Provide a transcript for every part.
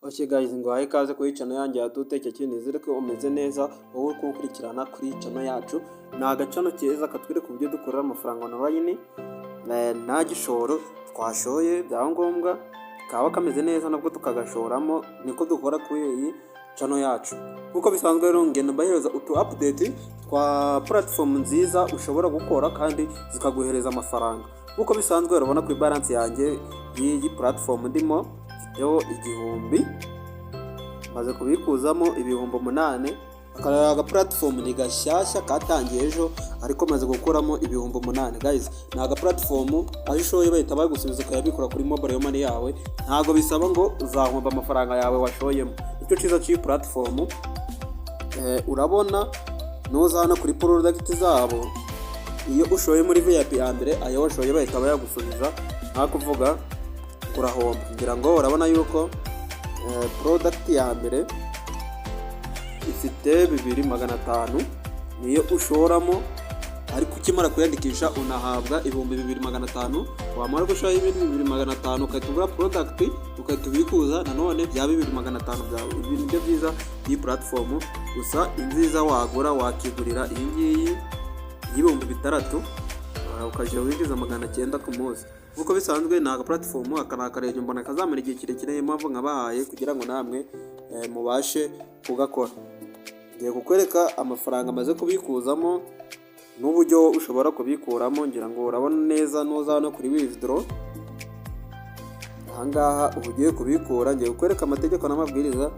Okay guys, ngo ikaze kuri channel yanjye ya Dutekeke, nizere ko umeze neza wowe uri kunkurikirana kuri channel yacu. Ni agacano keza katwereka uburyo dukorera amafaranga online nta gishoro twashoye bya ngombwa kaba kameze neza nabwo tukagashoramo, niko dukora kuri iyi channel yacu. Nkuko bisanzwe rero ngenda mbahereza utu update twa platform nziza ushobora gukora kandi zikaguhereza amafaranga. Nkuko bisanzwe urabona kuri balance yanjye iyi platform ndimo yo 1000 maze kubikuzamo 8,000. Aka platform ni gashyashya katangiye ejo ariko maze gukoramo 8,000 guys. Ni aga platform aho ushoye bahita bagusubiza ukayabikora kuri mobile money yawe, ntago bisaba ngo uzahomba amafaranga yawe washoyemo. Icyo cyiza cy'iyi platform urabona noza hano kuri product zabo, iyo ushoye muri VIP ya mbere ayo washoye bahita bayagusubiza, nta kuvuga urahomba. Ngira ngo urabona yuko product ya mbere ifite 2,500 niyo ushoramo, ariko ukimara kuyandikisha unahabwa 2,500. Wamara gushora 2,500 ukatugura product ukatubikuza nanone bya 2,500 byawe. Ibi nibyo byiza iyi platform. Gusa inziza wagura wakigurira iyi ngiyi y'6,000 ukaje winjiza 900 ku munsi. Nkuko bisanzwe ni aga platform akanakareje mbona kazamara igihe kirekire, impamvu nkabahaye kugira ngo namwe mubashe kugakora. Ngiye kukwereka amafaranga amaze kubikuzamo n'uburyo ushobora kubikuramo. Ngira ngo urabona neza noza no kuri withdraw. Ahangaha ugiye kubikura, ngiye kukwereka amategeko n'amabwiriza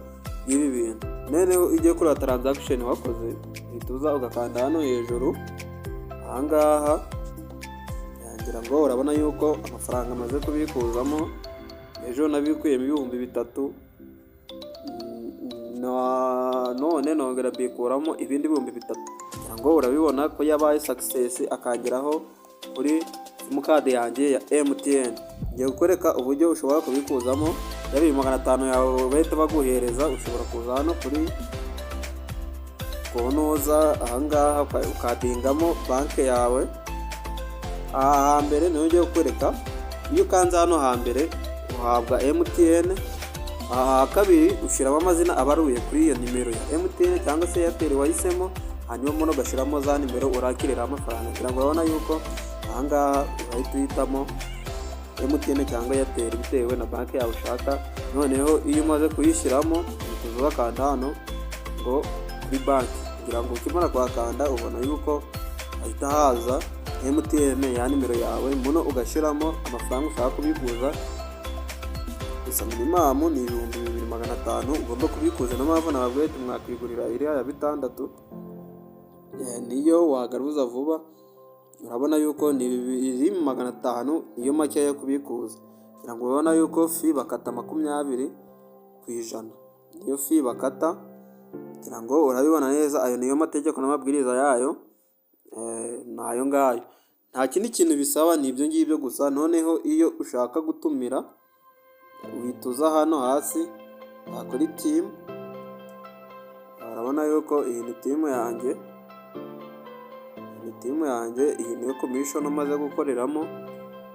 y'ibi bintu. Noneho ugiye kuri transaction wakoze bituza ugakanda hano hejuru. Ahangaha ngira ngo urabona yuko amafaranga amaze kubikuzamo. Ejo nabikuyemo 3,000 none nongera bikuramo ibindi 3,000. Ngira ngo urabibona ko yabaye success akageraho kuri simukadi yanjye ya MTN. Ngiye kukwereka uburyo ushobora kubikuzamo 2,500 yawe bahita baguhereza. Ushobora kuza hano kuri konoza, ahangaha ukadingamo banke yawe. Aha hambere niyo ngiye kukwereka, iyo ukanze hano hambere uhabwa MTN. Aha kabiri ushyiramo amazina abaruye kuri iyo nimero ya MTN cyangwa se Airtel wahisemo, hanyuma muno gashyiramo za nimero urakirira amafaranga. Ngira ngo urabona yuko ahangaha urahita uhitamo MTN cyangwa Airtel bitewe na banki yawe ushaka. Noneho iyo umaze kuyishyiramo utuzuba kanda hano ngo kuri banki. Ngira ngo ukimara kwakanda ubona yuko ahita haza MTN ya nimero yawe, muno ugashyiramo amafaranga ushaka kubikuza. Gusa minimum ni 2,500 ugomba kubikuza. N'amavu nababwiye tumwakwigurira iriya ya 6 niyo wagaruza vuba. Urabona yuko ni 2,500 iyo make yo kubikuza. Ngira ngo urabona yuko fee bakata 20% niyo fee bakata. Ngira ngo urabibona neza, ayo niyo mategeko n'amabwiriza yayo. Nayo ngayo nta kindi kintu bisaba, ni ibyo ngibyo gusa. Noneho iyo ushaka gutumira uhituza hano hasi kuri team. Urabona yuko iyi ni team yanjye, iyi niyo commission umaze gukoreramo.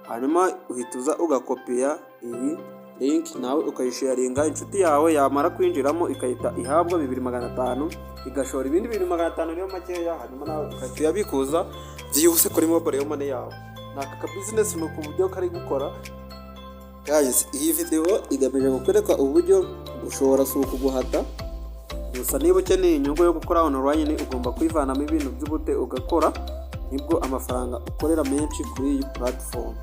Hanyuma uhituza ugakopiya iyi link nawe ukayisharinga inshuti yawe, yamara kwinjiramo ikahita ihabwa 2,500 igashora ibindi 2,500 niyo makeya. Hanyuma nawe ukahita yabikuza byihuse kuri mobile money yawe. Naka business nuko uburyo kari gukora guys. Iyi video igamije kukwereka uburyo ushobora kuguhata. Gusa niba ukeneye inyungu yo gukora online ugomba kwivanamo ibintu by'ubute ugakora, nibwo amafaranga ukorera menshi kuri iyi platform.